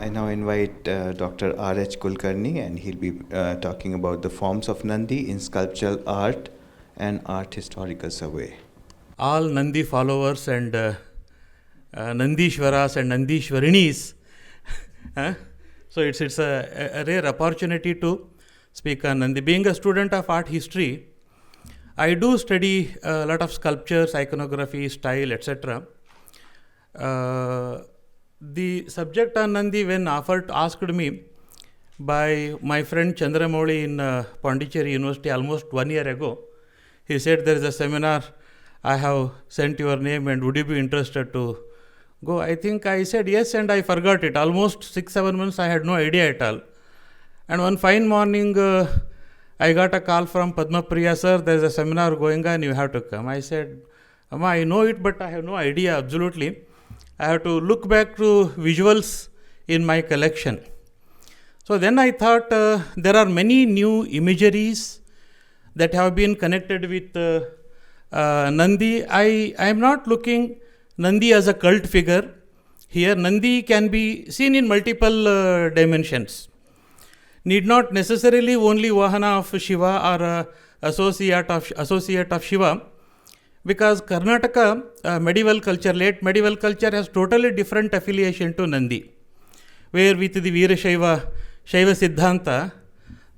I now invite Dr. R.H. Kulkarni, and he'll be talking about the forms of Nandi in sculptural art and art historical survey. All Nandi followers and Nandishwaras and Nandishwarinis. So it's a rare opportunity to speak on Nandi. Being a student of art history, I do study a lot of sculptures, iconography, style, etc. The subject on Nandi, when asked me by my friend Chandramouli in Pondicherry University almost 1 year ago, he said, there is a seminar, I have sent your name and would you be interested to go? I think I said yes, and I forgot it. Almost 6-7 months I had no idea at all. And one fine morning I got a call from Padma Priya, sir, there is a seminar going on, you have to come. I said, Amma, I know it, but I have no idea absolutely. I have to look back to visuals in my collection. So then I thought there are many new imageries that have been connected with Nandi. I am not looking Nandi as a cult figure. Here Nandi can be seen in multiple dimensions. Need not necessarily only Vahana of Shiva or associate of Shiva, because Karnataka medieval culture, late medieval culture has totally different affiliation to Nandi, where with the Shaiva Siddhanta,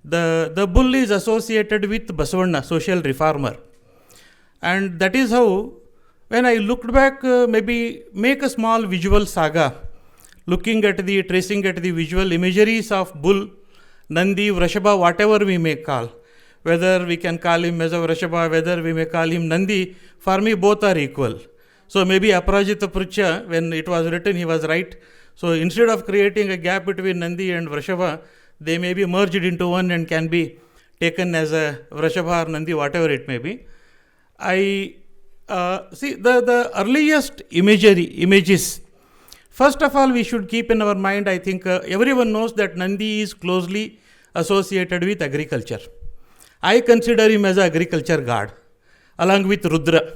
the bull is associated with Basavanna, social reformer. And that is how, when I looked back, maybe make a small visual saga, tracing at the visual imageries of bull, Nandi, Vrashaba, whatever we may call. Whether we can call him as a Vrashaba, whether we may call him Nandi, for me both are equal. So maybe Aparajita Prucha, when it was written, he was right. So instead of creating a gap between Nandi and Vrashaba, they may be merged into one and can be taken as a Vrashaba or Nandi, whatever it may be. I see the earliest images. First of all, we should keep in our mind, I think everyone knows that Nandi is closely associated with agriculture. I consider him as an agriculture god, along with Rudra,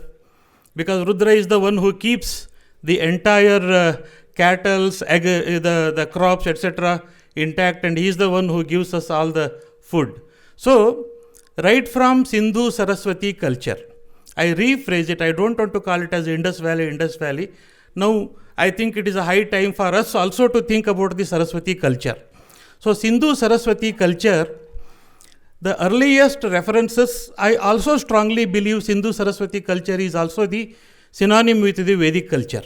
because Rudra is the one who keeps the entire cattle, the crops, etc. intact, and he is the one who gives us all the food. So, right from Sindhu Saraswati culture, I rephrase it, I don't want to call it as Indus Valley. Now, I think it is a high time for us also to think about the Saraswati culture. So, Sindhu Saraswati culture, the earliest references, I also strongly believe Sindhu Saraswati culture is also the synonym with the Vedic culture.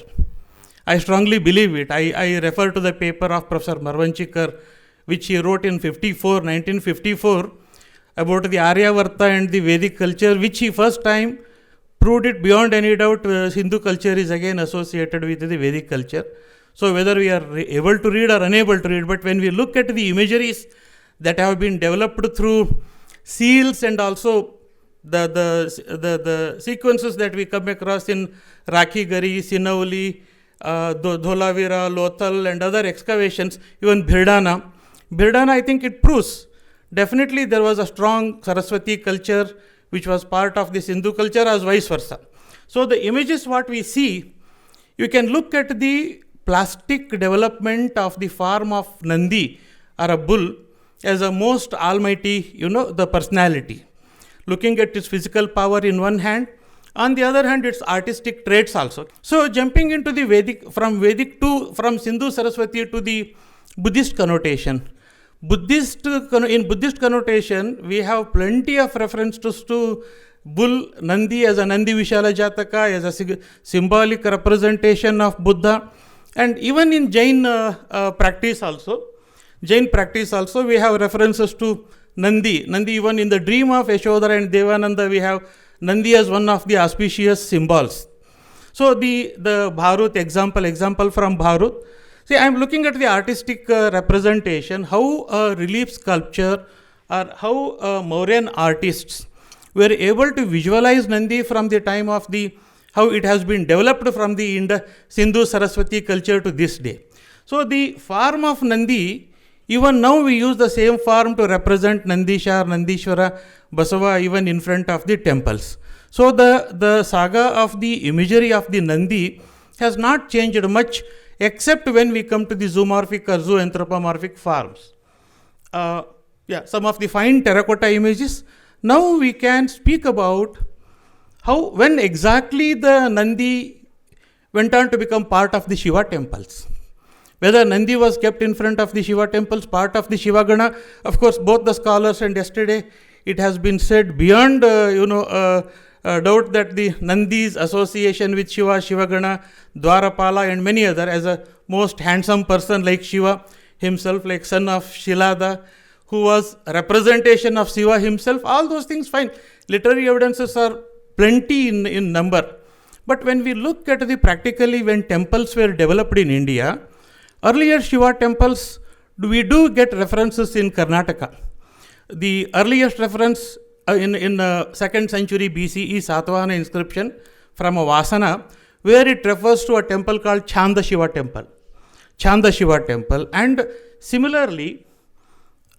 I strongly believe it. I refer to the paper of Professor Marvanchikar, which he wrote in 1954, about the Aryavarta and the Vedic culture, which he first time proved it beyond any doubt. Hindu culture is again associated with the Vedic culture. So whether we are able to read or unable to read, but when we look at the imageries that have been developed through seals and also the sequences that we come across in Rakhi Gari, Sinauli, Dholavira, Lothal and other excavations, even Bhirdana, I think it proves definitely there was a strong Saraswati culture which was part of the Sindhu culture as vice versa. So the images what we see, you can look at the plastic development of the form of Nandi or a bull as a most almighty, the personality. Looking at its physical power in one hand, on the other hand, its artistic traits also. So jumping into the Vedic, from Sindhu Saraswati to the Buddhist connotation. In Buddhist connotation, we have plenty of references to bull, Nandi as a Nandi Vishala Jataka, as a symbolic representation of Buddha. And even in Jain practice also, we have references to Nandi. Even in the dream of Yashoda and Devananda, we have Nandi as one of the auspicious symbols. So the Bharut example from Bharut. See, I am looking at the artistic representation, how a relief sculpture or how Mauryan artists were able to visualize Nandi from the time of how it has been developed from the Sindhu Saraswati culture to this day. So the form of Nandi, even now we use the same form to represent Nandisha, Nandishwara, Basava even in front of the temples. So the saga of the imagery of the Nandi has not changed much except when we come to the zoomorphic or zoanthropomorphic forms. Some of the fine terracotta images. Now we can speak about when exactly the Nandi went on to become part of the Shiva temples. Whether Nandi was kept in front of the Shiva temples, part of the Shiva Gana. Of course, both the scholars, and yesterday it has been said beyond doubt that the Nandi's association with Shiva, Shiva Gana, Dwarapala and many other, as a most handsome person like Shiva himself, like son of Shilada, who was representation of Shiva himself, all those things fine. Literary evidences are plenty in number. But when we look at the practically when temples were developed in India, earlier Shiva temples, we do get references in Karnataka. The earliest reference in 2nd century BCE Satavahana inscription from a Vasana, where it refers to a temple called Chanda Shiva temple. Chanda Shiva temple. And similarly,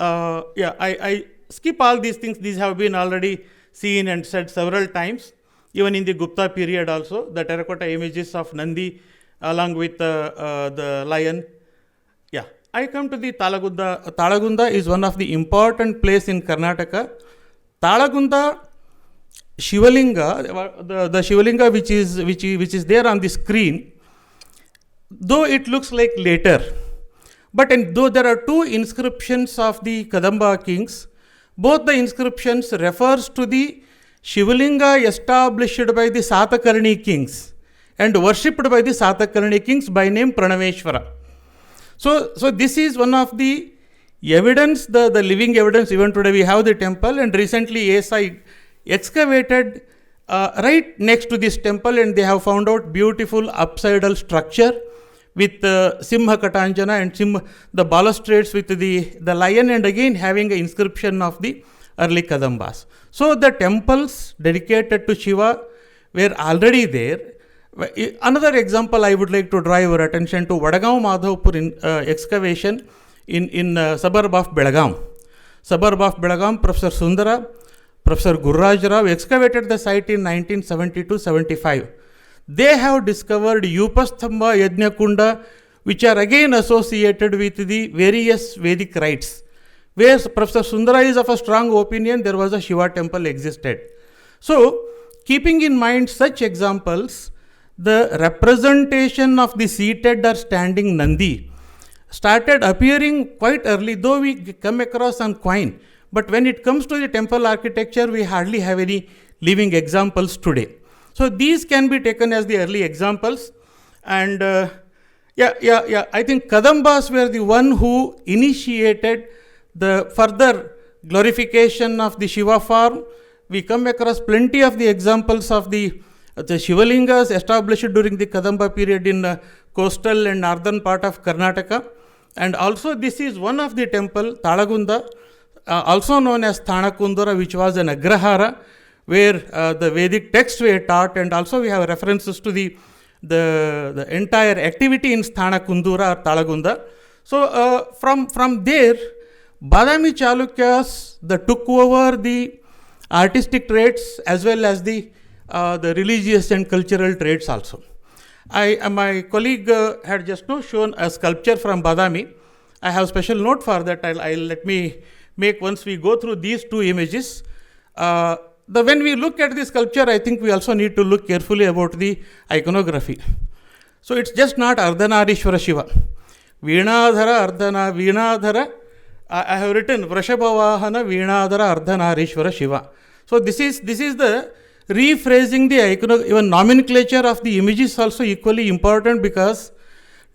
I skip all these things. These have been already seen and said several times. Even in the Gupta period also, the terracotta images of Nandi along with the lion. I come to the Talagunda. Talagunda is one of the important place in Karnataka. Talagunda Shivalinga, the Shivalinga which is there on the screen, though it looks like later, but though there are two inscriptions of the Kadamba kings, both the inscriptions refers to the Shivalinga established by the Satakarni kings and worshipped by the Satakarni kings by name Pranaveshwara. So this is one of the evidence, the living evidence. Even today we have the temple, and recently ASI excavated right next to this temple, and they have found out beautiful upsidal structure with Simha Katanjana and the balustrades with the lion, and again having an inscription of the early Kadambas. So the temples dedicated to Shiva were already there. Another example I would like to draw your attention to Vadagaon Madhavpur excavation in suburb of Belgaum. Suburb of Belgaum, Professor Sundara, Professor Gurraj Rao excavated the site in 1972-75. They have discovered Upasthamba Yajna-kunda, which are again associated with the various Vedic rites. Where Professor Sundara is of a strong opinion, there was a Shiva temple existed. So, keeping in mind such examples, the representation of the seated or standing Nandi started appearing quite early, though we come across on coin. But when it comes to the temple architecture, we hardly have any living examples today. So these can be taken as the early examples. And I think Kadambas were the one who initiated the further glorification of the Shiva form. We come across plenty of the examples of the Shivalingas established during the Kadamba period in coastal and northern part of Karnataka. And also this is one of the temple, Talagunda, also known as Thanakundura, which was an Agrahara, where the Vedic texts were taught, and also we have references to the entire activity in Thanakundura or Talagunda. So from there, Badami Chalukyas took over the artistic traits as well as the religious and cultural traits also. My colleague had just now shown a sculpture from Badami. I have special note for that. Let me make once we go through these two images. When we look at the sculpture, I think we also need to look carefully about the iconography. So it's just not Ardhanarishwara Shiva. Veenadhara Ardhana Veenadhara. I have written Vrashabhavahana Veenadhara Ardhanarishwara Shiva. So this is the rephrasing the iconography. Even nomenclature of the image is also equally important, because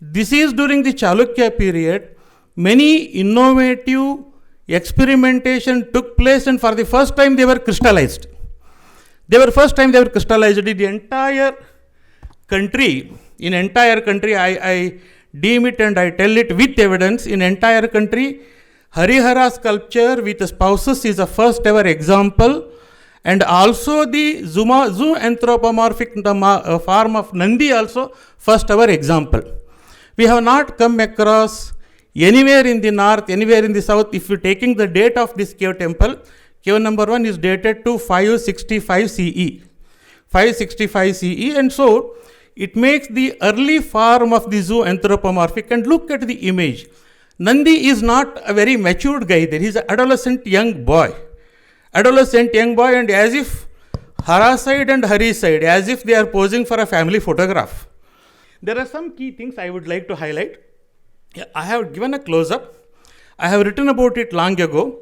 this is during the Chalukya period. Many innovative experimentation took place, and for the first time they were crystallized. The entire country, I deem it and I tell it with evidence, in entire country, Harihara sculpture with spouses is the first ever example, and also the zoo anthropomorphic form of Nandi also first ever example. We have not come across anywhere in the north, anywhere in the south. If you are taking the date of this cave temple, cave number 1 is dated to 565 CE. 565 CE, and so it makes the early form of the zoo anthropomorphic. And look at the image. Nandi is not a very matured guy there. He's an adolescent young boy. And as if Hara side and Hari side, as if they are posing for a family photograph. There are some key things I would like to highlight. I have given a close-up. I have written about it long ago,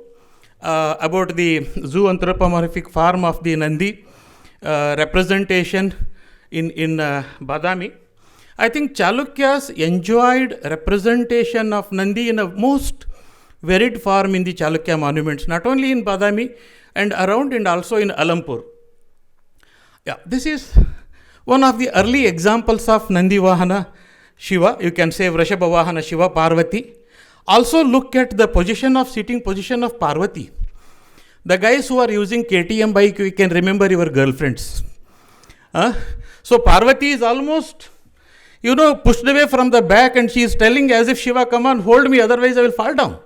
about the zoo anthropomorphic form of the Nandi representation in Badami. I think Chalukyas enjoyed representation of Nandi in a most varied form in the Chalukya monuments, not only in Badami and around, and also in Alampur. Yeah, this is one of the early examples of Nandi Vahana Shiva. You can say Vrashabha Vahana Shiva Parvati. Also look at the sitting position of Parvati. The guys who are using KTM bike, you can remember your girlfriends. So Parvati is almost, pushed away from the back, and she is telling as if, Shiva, come on, hold me, otherwise I will fall down.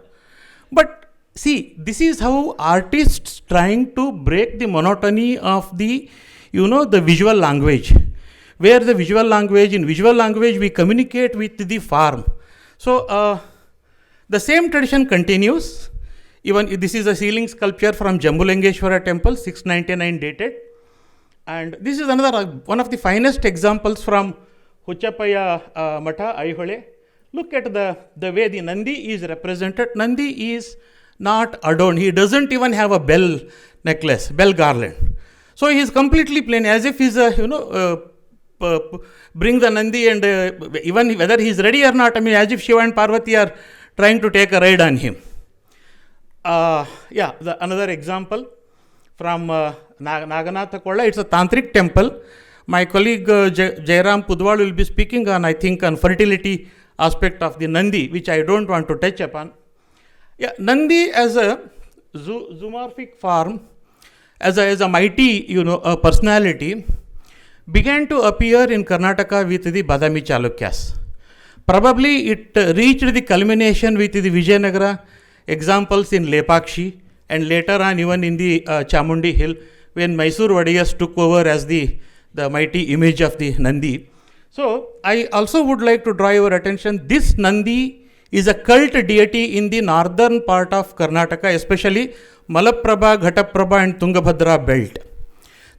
But see, this is how artists trying to break the monotony of the, the visual language. Where in visual language we communicate with the form. So the same tradition continues. Even this is a ceiling sculpture from Jambulengeshwara temple, 699 dated. And this is another one of the finest examples from Huchapaya Matha, Aihole. Look at the way the Nandi is represented. Nandi is not adorned. He doesn't even have a bell necklace, bell garland. So he is completely plain, as if he's bring the Nandi, and even whether he is ready or not, as if Shiva and Parvati are trying to take a ride on him. Another example from Naganatha Kolla. It's a tantric temple. My colleague Jairam Pudwal will be speaking on, I think, on fertility aspect of the Nandi, which I don't want to touch upon. Yeah, Nandi as a zoomorphic form, as a mighty, personality, began to appear in Karnataka with the Badami Chalukyas. Probably it reached the culmination with the Vijayanagara examples in Lepakshi, and later on even in the Chamundi Hill, when Mysore Vadiyas took over as the mighty image of the Nandi. So I also would like to draw your attention, this Nandi is a cult deity in the northern part of Karnataka, especially Malaprabha, Ghataprabha and Tungabhadra belt.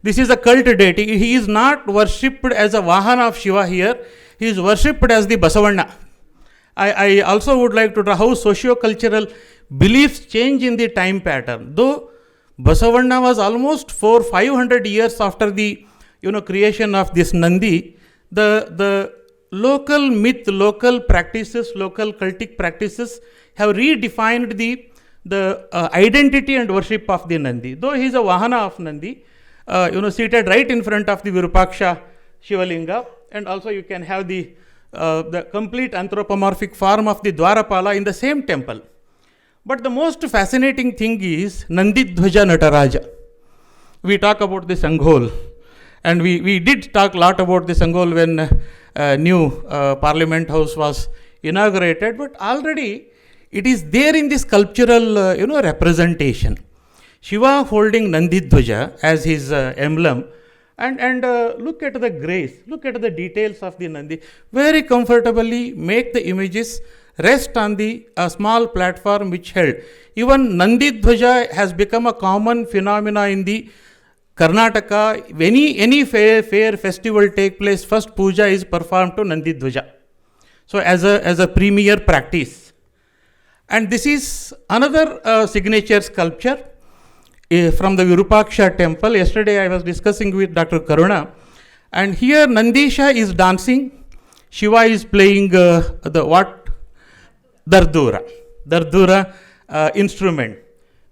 This is a cult deity. He is not worshipped as a Vahana of Shiva here. He is worshipped as the Basavanna. I also would like to draw how socio-cultural beliefs change in the time pattern. Though Basavanna was almost 400-500 years after the creation of this Nandi, the local myth, local practices, local cultic practices have redefined the identity and worship of the Nandi. Though he is a Vahana of Nandi, seated right in front of the Virupaksha Shivalinga, and also you can have the complete anthropomorphic form of the Dwarapala in the same temple. But the most fascinating thing is Nandidhvaja Nataraja. We talk about the Sanghol, and we did talk a lot about the Sanghol when new Parliament House was inaugurated, but already it is there in the sculptural representation. Shiva holding Nandidhvaja as his emblem, and look at the grace, look at the details of the Nandi. Very comfortably make the images rest on the small platform which held. Even Nandidhvaja has become a common phenomena in the Karnataka. Any fair festival take place, first puja is performed to Nandidhvaja. So as a premier practice. And this is another signature sculpture from the Virupaksha temple. Yesterday I was discussing with Dr. Karuna, and here Nandisha is dancing, Shiva is playing the Dardura instrument.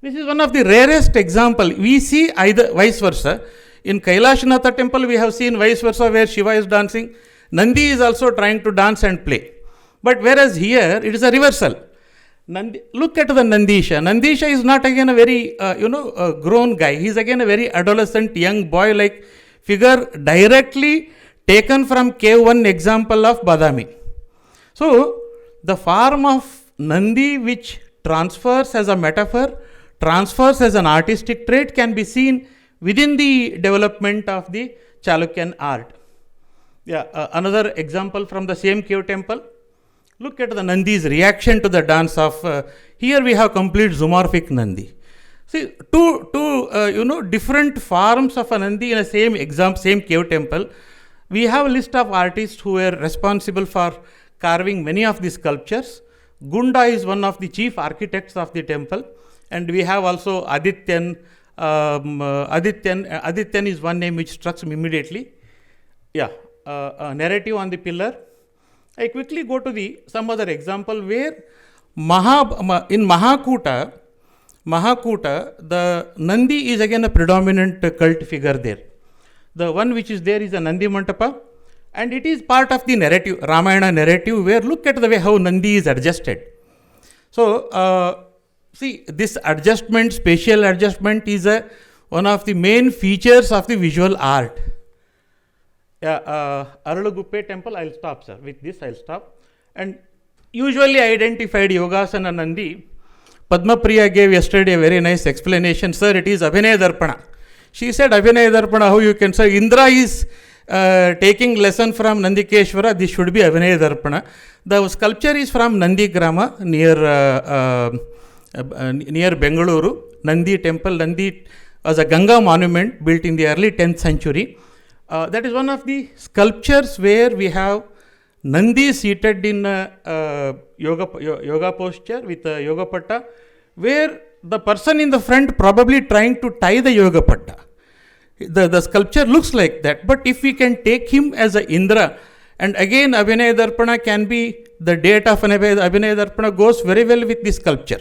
This is one of the rarest example. We see either vice versa. In Kailashanatha temple we have seen vice versa, where Shiva is dancing, Nandi is also trying to dance and play. But whereas here it is a reversal. Look at the Nandisha. Nandisha is not again a very grown guy. He is again a very adolescent young boy like figure, directly taken from cave 1 example of Badami. So the form of Nandi, which transfers as a metaphor, transfers as an artistic trait, can be seen within the development of the Chalukyan art. Another example from the same cave temple. Look at the Nandi's reaction to the dance of, here we have complete zoomorphic Nandi. See, two different forms of a Nandi in a same cave temple. We have a list of artists who were responsible for carving many of these sculptures. Gunda is one of the chief architects of the temple, and we have also Adityan. Adityan is one name which struck me immediately. A narrative on the pillar. I quickly go to some other example where in Mahakuta, the Nandi is again a predominant cult figure there. The one which is there is a Nandi Mantapa, and it is part of the narrative, Ramayana narrative, where look at the way how Nandi is adjusted. So, see, this adjustment, spatial adjustment is one of the main features of the visual art. Aruluguppe temple, I'll stop, sir. With this, I'll stop. And usually identified Yogasana Nandi. Padma Priya gave yesterday a very nice explanation. Sir, it is Abhinaya Darpana. She said, Abhinaya Darpana, how you can say? Indra is taking lesson from Nandikeshwara. This should be Abhinaya Darpana. The sculpture is from Nandi Grama near Bengaluru. Nandi temple. Nandi was a Ganga monument built in the early 10th century. That is one of the sculptures where we have Nandi seated in yoga posture with a yoga patta, where the person in the front probably trying to tie the yoga patta. The sculpture looks like that, but if we can take him as a Indra, and again Abhinaya Darpana can be the date of Abhinaya Darpana goes very well with this sculpture.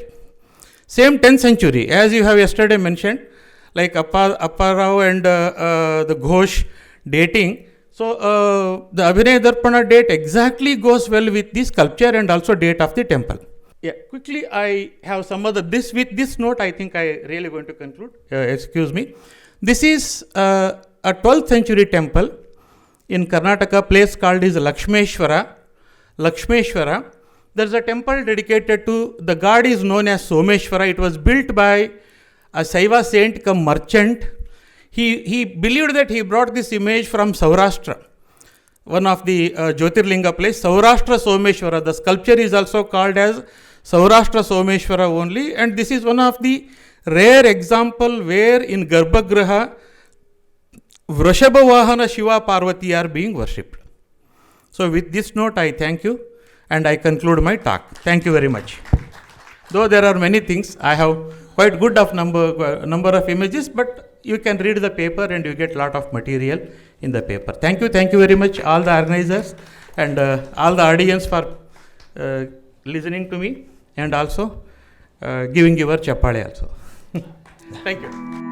Same 10th century, as you have yesterday mentioned, like Apparao and the Ghosh dating. So, the Abhinaya Darpana date exactly goes well with this sculpture and also date of the temple. Quickly I have some other, with this note I think I really going to conclude, excuse me. This is a 12th century temple in Karnataka, place called is Lakshmeshwara. There is a temple dedicated to, the god is known as Someshwara. It was built by a Saiva saint come merchant. He believed that he brought this image from Saurashtra, one of the Jyotirlinga place, Saurashtra Someshwara. The sculpture is also called as Saurashtra Someshwara only, and this is one of the rare example where in Garbhagriha, Vrashabhavahana Shiva Parvati are being worshipped. So with this note I thank you and I conclude my talk. Thank you very much. Though there are many things, I have quite good of number of images, but you can read the paper and you get lot of material in the paper. Thank you very much all the organizers and all the audience for listening to me and also giving your chappale also. Thank you.